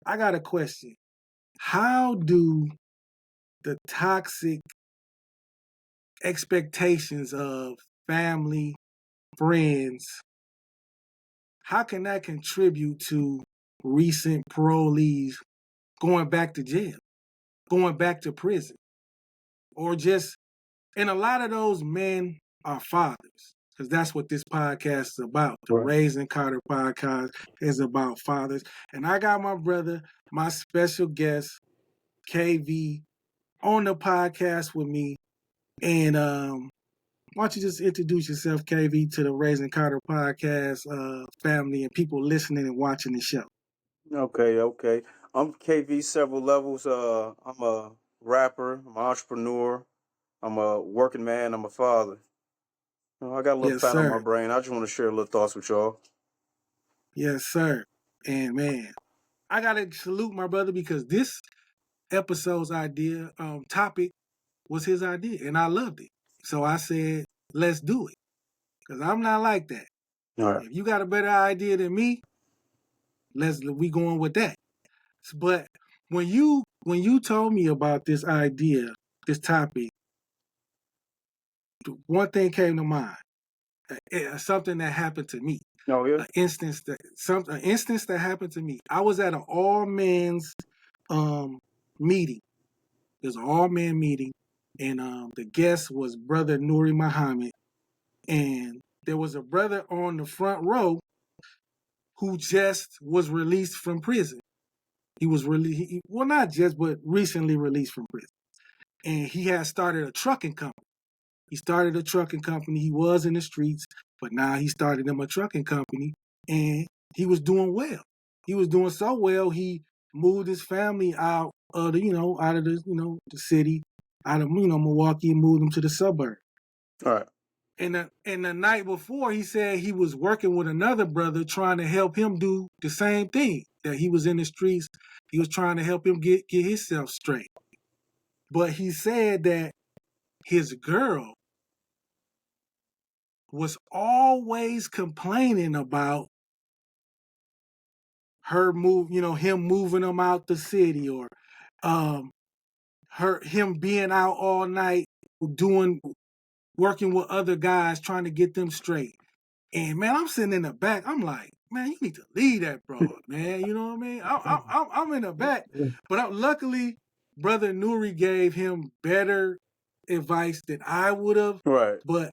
I got a question. How do the toxic expectations of family, friends, how can that contribute to recent parolees going back to jail, going back to prison, or just, and a lot of those men are fathers, because that's what this podcast is about. The Right. Raising Carter podcast is about fathers. And I got my brother, my special guest, KV, on the podcast with me. And why don't you just introduce yourself, KV, to the Raising Carter podcast family and people listening and watching the show. Okay. I'm KV several levels. I'm a rapper, I'm an entrepreneur, I'm a working man, I'm a father. I got a little Yes, fat on my sir. brain. I just want to share a little thoughts with y'all. Yes, sir. And man, I gotta salute my brother because this episode's idea, topic was his idea, and I loved it. So I said, let's do it. Because I'm not like that. All right. If you got a better idea than me, we going with that. But when you told me about this idea, this topic, one thing came to mind. Something that happened to me. Oh yeah. An instance that happened to me. I was at an all men's meeting. There's an all men meeting, and the guest was Brother Nuri Muhammad, and there was a brother on the front row who just was released from prison. He was well, not just, but recently released from prison, and he had started a trucking company. He started a trucking company. He was in the streets, but now he started him a trucking company, and he was doing well. He was doing so well, he moved his family out of the, the city, out of, Milwaukee, and moved them to the suburb. All right. And the night before, he said he was working with another brother trying to help him do the same thing, that he was in the streets. He was trying to help him get himself straight. But he said that his girl was always complaining about him moving him out the city, or him being out all night working with other guys trying to get them straight. And man, I'm sitting in the back. I'm like, man, you need to leave that broad, man. You know what I mean? I'm in the back, but luckily, Brother Nuri gave him better advice than I would have. Right. But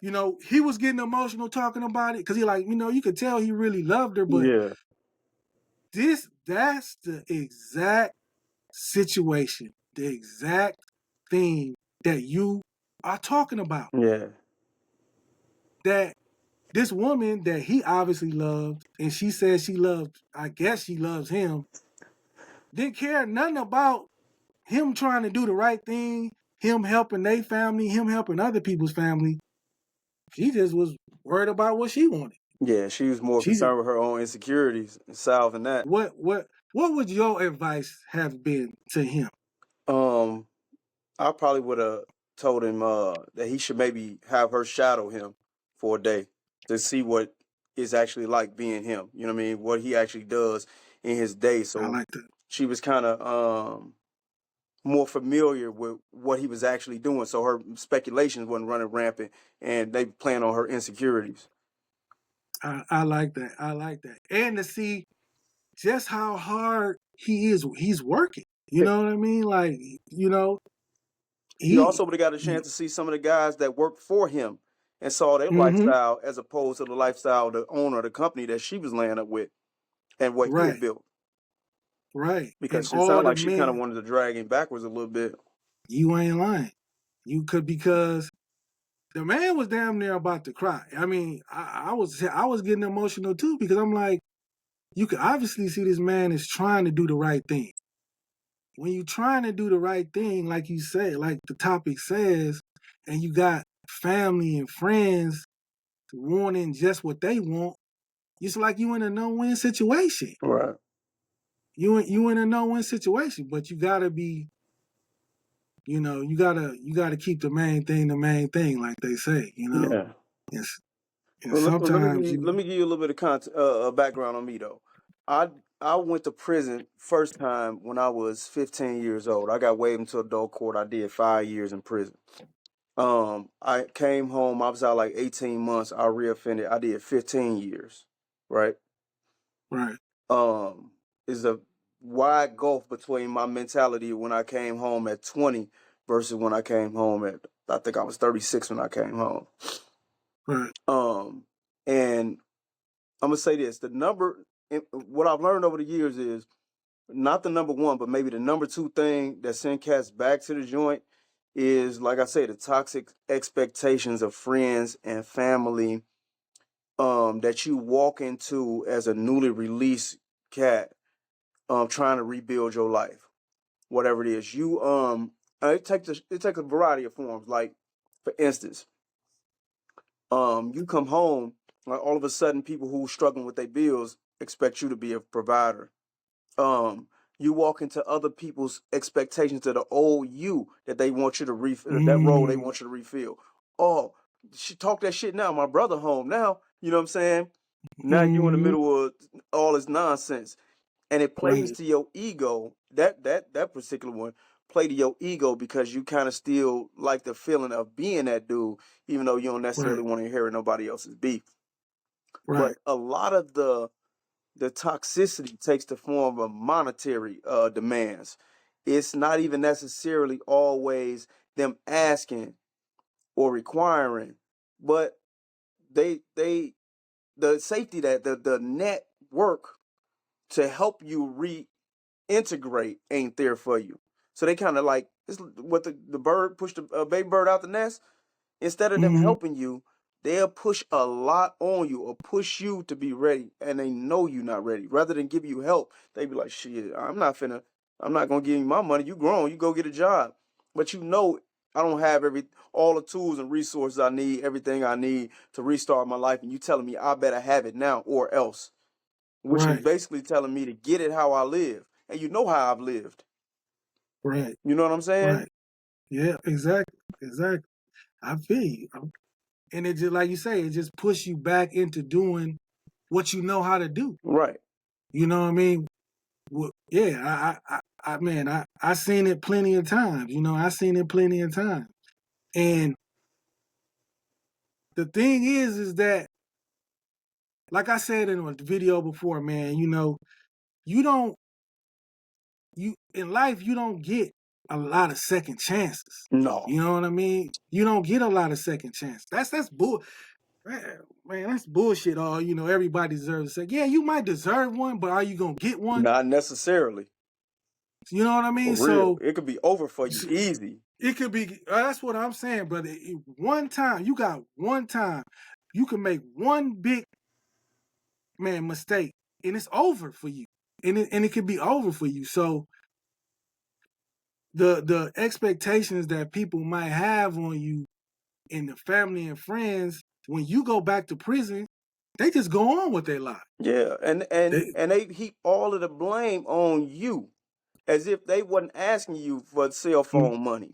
he was getting emotional talking about it because you could tell he really loved her. But Yeah. that's the exact situation, the exact thing that you are talking about. Yeah. That this woman that he obviously loved, and she said I guess she loves him, didn't care nothing about him trying to do the right thing, him helping their family, him helping other people's family. She just was worried about what she wanted. Yeah. She was more concerned with her own insecurities and solving that. What would your advice have been to him? I probably would have told him that he should maybe have her shadow him for a day to see what it's actually like being him. You know what I mean? What he actually does in his day. I So like that. she was kind of more familiar with what he was actually doing. So her speculations wasn't running rampant, and they playing on her insecurities. I like that. I like that. And to see just how hard he's working. You know what I mean? Like, He also would have got a chance to see some of the guys that worked for him and saw their lifestyle as opposed to the lifestyle of the owner of the company that she was laying up with and what he had built. Right. Because and it sounded all like the she kind of men, wanted to drag him backwards a little bit. you ain't lying. You could, because the man was damn near about to cry. I mean, I was getting emotional too, because I'm like, you can obviously see this man is trying to do the right thing. When you're trying to do the right thing, like you say, like the topic says, and you got family and friends wanting just what they want, it's like you in a no-win situation. Right. You in a no-win situation, but you gotta be, you gotta keep the main thing, like they say, Yeah. And Well, sometimes let me give you a little bit of background on me though. I I went to prison first time when I was 15 years old. I got waived into adult court. I did 5 years in prison. I came home. I was out like 18 months. I reoffended. I did 15 years. Right. Right. Is a wide gulf between my mentality when I came home at 20 versus when I came home at, I think I was 36 when I came home. Right. And I'm gonna say this: what I've learned over the years is not the number one, but maybe the number two thing that send cats back to the joint is, like I say, the toxic expectations of friends and family that you walk into as a newly released cat, trying to rebuild your life, whatever it is. It takes a variety of forms. Like, for instance, you come home, like all of a sudden, people who are struggling with their bills expect you to be a provider. um you walk into other people's expectations to the old you that they want you to refill, that role they Mm, want you to refill. Oh, she talk that shit now, my brother home now, you know what I'm saying? Now you in the mm, middle of all this nonsense, and it plays right. to your ego. That particular one play to your ego because you kind of still like the feeling of being that dude, even though you don't necessarily Right. want to inherit nobody else's beef. But Right. a lot of the toxicity takes the form of monetary demands. It's not even necessarily always them asking or requiring, but they the safety, that the network to help you reintegrate ain't there for you. So they kind of like, it's what the bird pushed the baby bird out the nest. Instead of them Mm, helping you, they'll push a lot on you or push you to be ready, and they know you're not ready. Rather than give you help, they be like, "Shit, I'm not gonna give you my money. You grown, you go get a job." But you know, I don't have all the tools and resources I need, everything I need to restart my life, and you telling me I better have it now or else, which is right. basically telling me to get it how I live, and you know how I've lived. Right. You know what I'm saying? Right. Yeah. Exactly. Exactly. I feel you. And it just, like you say, it just push you back into doing what you know how to do. Right. You know what I mean? Well, yeah. Man, I seen it plenty of times. You know, I seen it plenty of times. And the thing is that, like I said in a video before, man, you know, you don't you in life you don't get a lot of second chances. No. You know what I mean? You don't get a lot of second chances. That's bull, man. That's bullshit. All you know, everybody deserves a second. Yeah, you might deserve one, but are you gonna get one? Not necessarily. You know what I For mean? real. So It could be over for you easy. it could be. That's what I'm saying, brother. One time you got one time, you can make one big man mistake, and it's over for you, and it could be over for you. So the expectations that people might have on you and the family and friends, when you go back to prison, they just go on with their life. Yeah. And They, and they heap all of the blame on you as if they wasn't asking you for cell phone money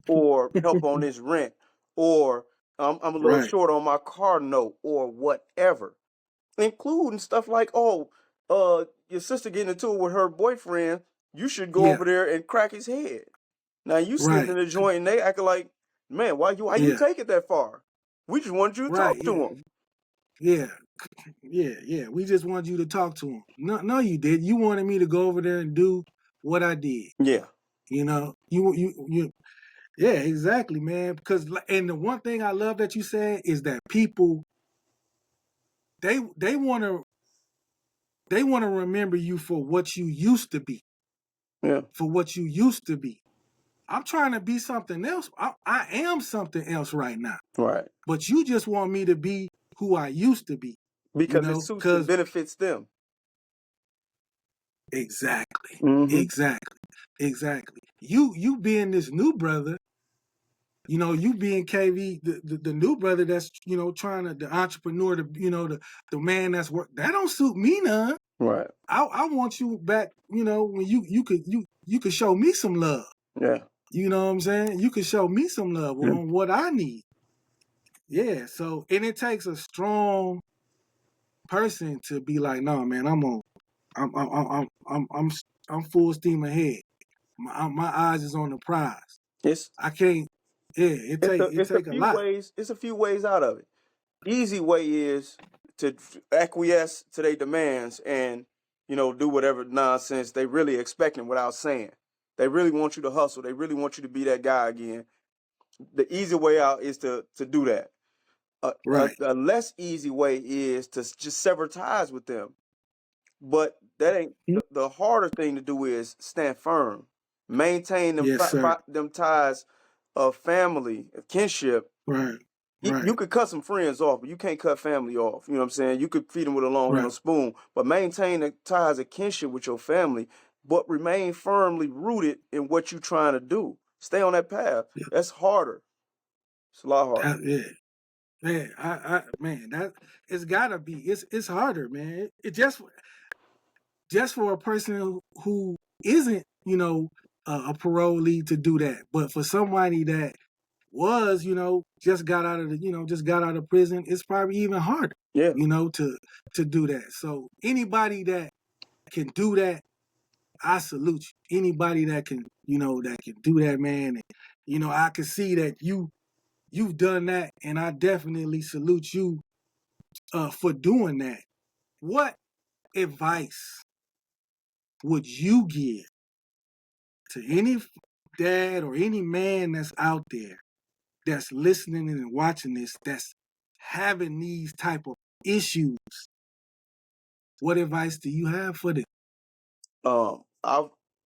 or help on this rent, or I'm a little right. short on my car note or whatever. Including stuff like, oh, your sister getting into it with her boyfriend, you should go Yeah. over there and crack his head. Now you sitting Right. in the joint and they acting like, man, why you Yeah. take it that far? We just wanted you to Right. talk Yeah. to him. Yeah. Yeah. Yeah. We just wanted you to talk to him. No, no, you did. You wanted me to go over there and do what I did. Yeah. You know, you. Yeah, exactly, man. Because and the one thing I love that you said is that people they want to remember you for what you used to be, Yeah. for what you used to be. I'm trying to be something else. I am something else right now. Right. But you just want me to be who I used to be, you Because it know? suits and Because benefits them. exactly, Mm-hmm. exactly, exactly. You being this new brother, you know, you being KV, the new brother that's trying to the entrepreneur, the man that's work. That don't suit me none. Right. I want you back, when you could show me some love. Yeah. You know what I'm saying? You could show me some love Yeah. on what I need. Yeah. So, and it takes a strong person to be like, no, man, I'm on. I'm full steam ahead. My eyes is on the prize. It's I can't. Yeah, it it's a take a few lot. ways. It's a few ways out of it. Easy way is to acquiesce to their demands and do whatever nonsense they really expecting without saying. They really want you to hustle. They really want you to be that guy again. The easy way out is to do that. Right. A less easy way is to just sever ties with them. But that ain't the harder thing to do is stand firm, maintain Yes, sir. them ties of family, of kinship. Right. You Right. could cut some friends off, but you can't cut family off. You know what I'm saying? You could feed them with a long Right. handled spoon, but maintain the ties of kinship with your family, but remain firmly rooted in what you're trying to do. Stay on that path. Yeah. That's harder. It's a lot harder. Yeah. Man, man, that it's gotta be. It's harder, man. It just for a person who isn't, a parolee to do that, but for somebody that was, just got out of just got out of prison, it's probably even harder, Yeah. to do that. So anybody that can do that, I salute you. Anybody that can, that can do that, man. And, I can see that you've done that, and I definitely salute you for doing that. What advice would you give to any dad or any man that's out there that's listening and watching this, that's having these type of issues? What advice do you have for them? Um, I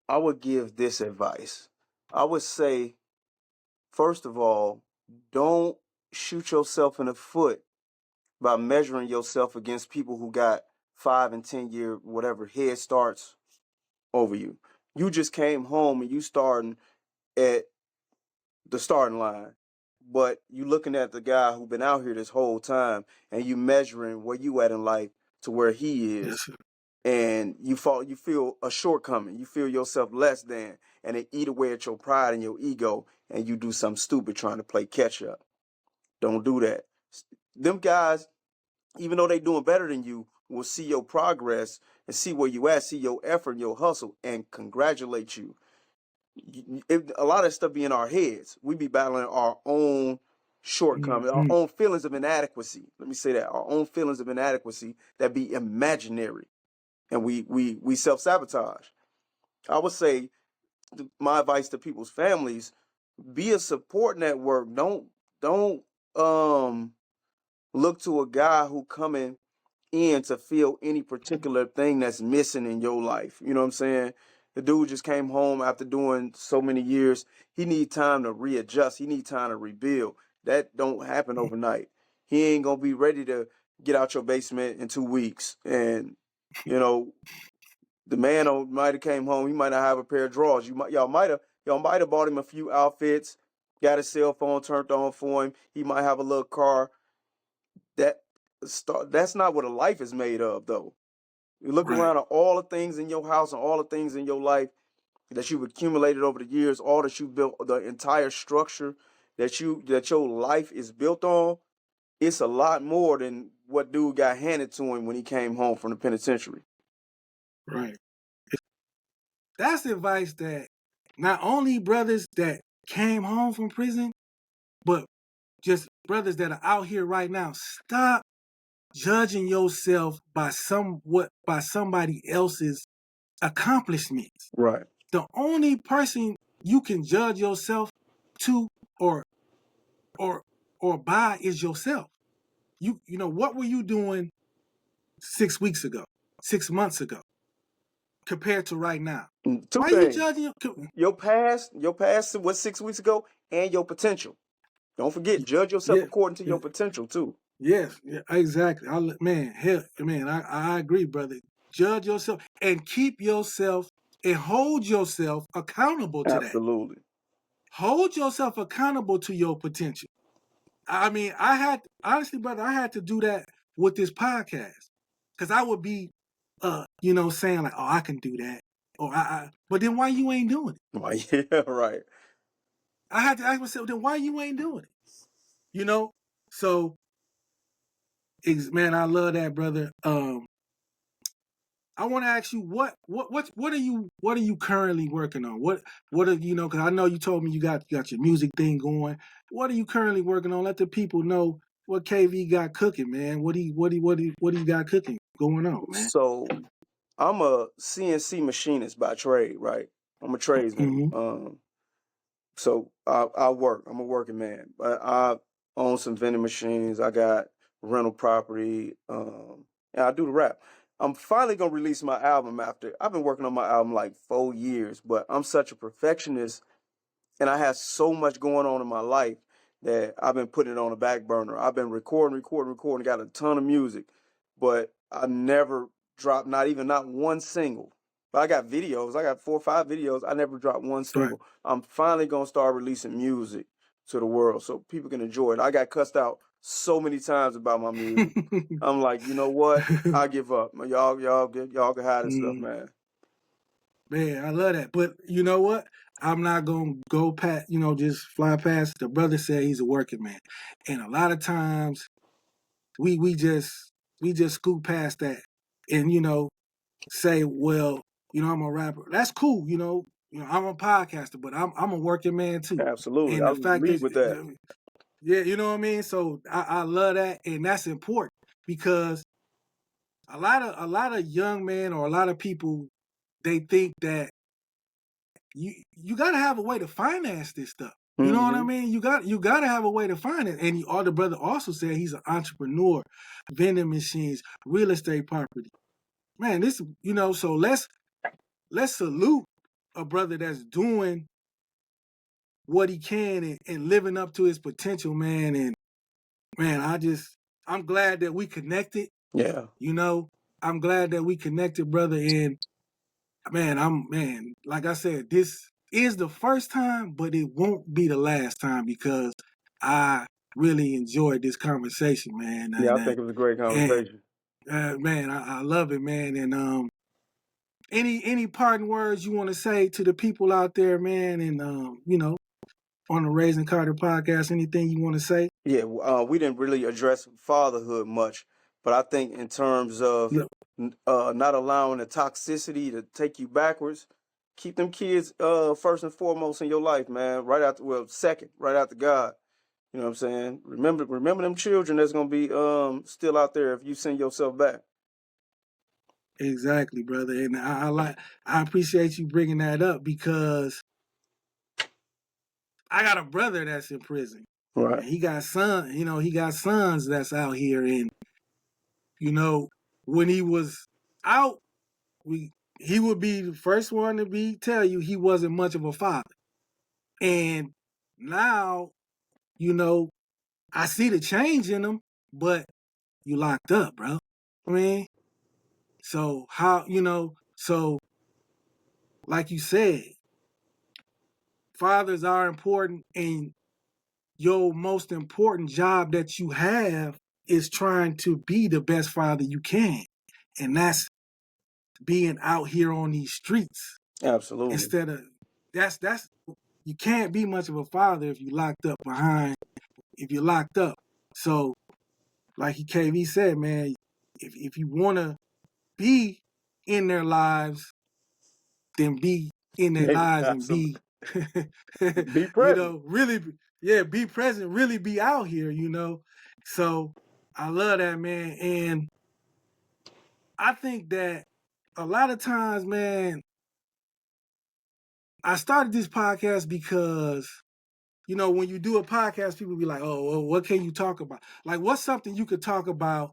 I would give this advice. I would say, first of all, don't shoot yourself in the foot by measuring yourself against people who got 5 and 10 year whatever head starts over you. You just came home and you starting at the starting line, but you looking at the guy who been out here this whole time and you measuring where you at in life to where he Yes, is, sir. and you feel a shortcoming, you feel yourself less than, and it eat away at your pride and your ego, and you do something stupid trying to play catch up. Don't do that. Them guys, even though they doing better than you, will see your progress and see where you at, see your effort and your hustle, and congratulate you. A lot of stuff be in our heads. We be battling our own shortcomings, our Mm-hmm. own feelings of inadequacy. Let me say that, our own feelings of inadequacy that be imaginary, and we self sabotage. I would say my advice to people's families: be a support network. Don't um look to a guy who coming in to fill any particular thing that's missing in your life. You know what I'm saying? The dude just came home after doing so many years. He need time to readjust. He need time to rebuild. That don't happen overnight. He ain't gonna be ready to get out your basement in 2 weeks. And you know, the man might have came home. He might not have a pair of drawers. Y'all might have bought him a few outfits. Got his cell phone turned on for him. He might have a little car. That that's not what a life is made of, though. You look Right. around at all the things in your house and all the things in your life that you've accumulated over the years, all that you built, the entire structure that your life is built on. It's a lot more than what dude got handed to him when he came home from the penitentiary. Right. That's advice that not only brothers that came home from prison, but just brothers that are out here right now. Stop judging yourself by somebody else's accomplishments. Right. The only person you can judge yourself to or or or by is yourself. What were you doing 6 weeks ago, 6 months ago, compared to right now? Two Why are you things: judging? your past was 6 weeks ago, and your potential. Don't forget, judge yourself Yeah, according to your potential too. yes, yeah, exactly. Man, hell, man, I agree, brother. Judge yourself and keep yourself and hold yourself accountable to that. Absolutely. Hold yourself accountable to your potential. I mean, I had honestly, brother, I had to do that with this podcast because I would be, saying like, "Oh, I can do that," or but then why you ain't doing it? Why? Yeah, right. I had to ask myself, then why you ain't doing it? You know, so man, I love that, brother. I want to ask you what are you currently working on? What are you know? Because I know you told me you got your music thing going. What are you currently working on? Let the people know what KV got cooking, man. What do you got cooking going on, man? So I'm a CNC machinist by trade, right? I'm a tradesman. Mm-hmm. So I work. I'm a working man, but I own some vending machines. I got rental property, and I do the rap. I'm finally gonna release my album after I've been working on my album like 4 years, but I'm such a perfectionist and I have so much going on in my life that I've been putting it on the back burner. I've been recording, got a ton of music, but I never dropped not one single. But I got videos. I got 4 or 5 videos. I never dropped one Right. single. I'm finally gonna start releasing music to the world so people can enjoy it. I got cussed out so many times about my music. I'm like, you know what? I give up. Y'all can hide this stuff, Mm, man. man, I love that. But you know what? I'm not gonna go past, just fly past. The brother said he's a working man, and a lot of times we just scoot past that, and say, well, I'm a rapper. That's cool, I'm a podcaster, but I'm a working man too. Absolutely. And I the fact lead that with that. yeah, you know what I mean. So I love that, and that's important because a lot of young men or a lot of people they think that you got to have a way to finance this stuff. You know what I Hmm. mean? You got to have a way to finance. And the brother also said he's an entrepreneur, vending machines, real estate property. Man, this so let's salute a brother that's doing what he can and living up to his potential, man. And man, I'm glad that we connected. Yeah. You know, I'm glad that we connected, brother. And man, like I said, this is the first time, but it won't be the last time because I really enjoyed this conversation, man. Yeah, I think it was a great And conversation. man, I love it, man. And any parting words you want to say to the people out there, man, and on the Raising Carter podcast, anything you want to say? Yeah, we didn't really address fatherhood much, but I think in terms of Yeah, not allowing the toxicity to take you backwards, keep them kids first and foremost in your life, man. Right after, well, second, right after God. You know what I'm saying? Remember them children that's gonna be still out there if you send yourself back. exactly, brother. And I appreciate you bringing that up because I got a brother that's in prison. Right. And he got sons that's out here. And, when he was out, he would be the first one to tell you he wasn't much of a father. And now, you know, I see the change in him, but you locked up, bro. I mean, so so like you said, fathers are important, and your most important job that you have is trying to be the best father you can. And that's being out here on these streets Absolutely. instead of that's you can't be much of a father if you're locked up. So like KV said, man, if you wanna be in their lives, then be in their lives and Absolutely. be Be present. really yeah, be present, really be out here. So I love that, man. And I think that a lot of times, man, I started this podcast because, when you do a podcast, people be like, oh, well, what can you talk about? Like, what's something you could talk about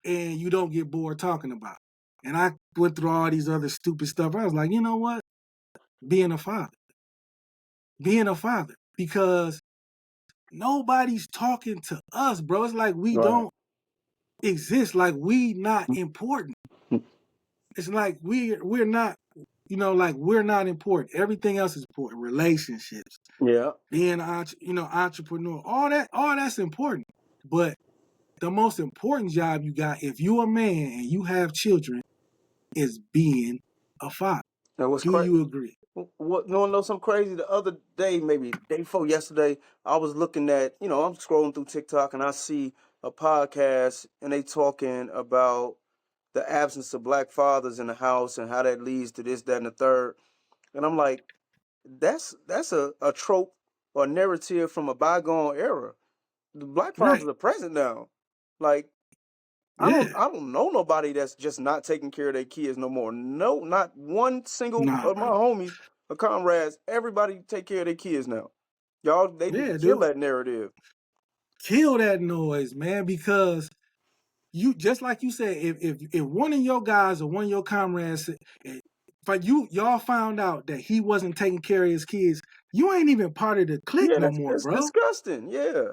and you don't get bored talking about? And I went through all these other stupid stuff. I was like, you know what? Being a father. Being a father. Because nobody's talking to us, bro. It's like we Right. don't exist. Like we not important. It's like we're not, like we're not important. Everything else is important. Relationships, Yeah. being entrepreneur, all that's important. But the most important job you got, if you're a man and you have children, is being a father. That was Do crazy. you agree? What? No one knows something crazy. The other day, maybe day before yesterday, I was looking at. I'm scrolling through TikTok and I see a podcast and they talking about the absence of black fathers in the house and how that leads to this, that, and the third. And I'm like, that's a trope or narrative from a bygone era. The black Right. fathers are present now. Like, Yeah. I don't know nobody that's just not taking care of their kids no more. No, not one single Nah, of my bro. homies or comrades. Everybody take care of their kids now. Y'all, they need to Yeah, kill dude. that narrative. Kill that noise, man, because you just like you said, if one of your guys or one of your comrades, but y'all found out that he wasn't taking care of his kids, you ain't even part of the clique Yeah, no more, that's bro. disgusting. Yeah.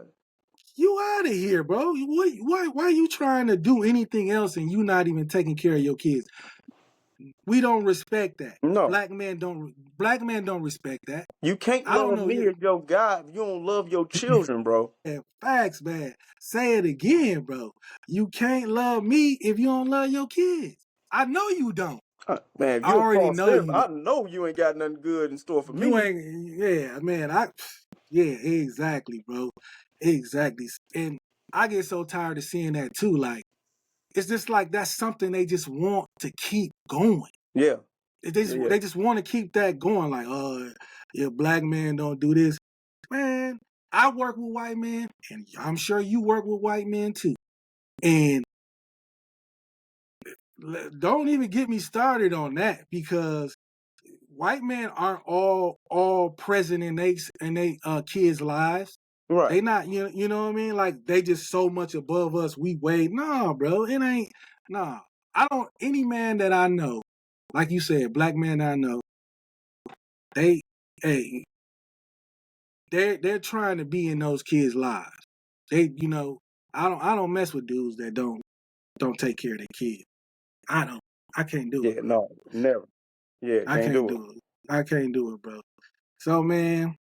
You out of here, bro. Why are you trying to do anything else and you not even taking care of your kids? We don't respect that. No. Black men don't respect that. You can't I don't love know. me as your God if you don't love your children, bro. Yeah, facts, man. Say it again, bro. You can't love me if you don't love your kids. I know you don't. Man, if I you a already false know step, you I don't. know you ain't got nothing good in store for You me. ain't, yeah, man. Yeah, exactly, bro. Exactly. And I get so tired of seeing that too. Like, it's just like that's something they just want to keep going. Yeah. They Yeah, just, yeah. they just want to keep that going. Like, yeah, black men don't do this. Man, I work with white men, and I'm sure you work with white men too. And don't even get me started on that because white men aren't all present in they kids' lives. Right. They not you know what I mean? Like they just so much above us. We way nah, bro. It ain't nah. I don't any man that I know, like you said, black man that I know, they hey they're trying to be in those kids' lives. They I don't mess with dudes that don't take care of their kids. I don't. I can't do it, Yeah, bro. no, never. Yeah, I can't can't do it. do it. I can't do it, bro. So, man,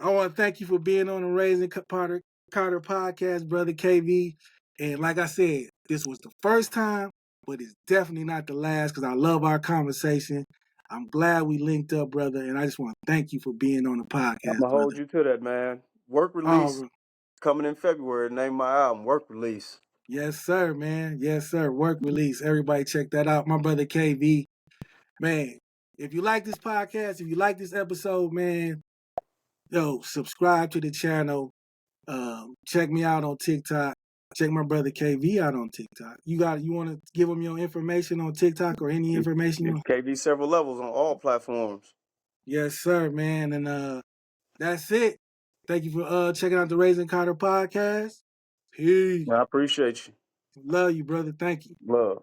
I want to thank you for being on the Raising Carter podcast, brother KV. And like I said, this was the first time, but it's definitely not the last because I love our conversation. I'm glad we linked up, brother. And I just want to thank you for being on the I'm podcast, gonna hold brother. you to that, man. Work release Oh, coming in February. Name my album, Work Release. yes, sir, man. Yes, sir. Work release. Everybody check that out. My brother KV. Man, if you like this podcast, if you like this episode, man, subscribe to the channel. Check me out on TikTok. Check my brother KV out on TikTok. You want to give him your information on TikTok or any information you want? KB several levels on all platforms. Yes, sir, man. And that's it. Thank you for checking out the Raising Carter podcast. Peace. I appreciate you. Love you, brother. Thank you. Love.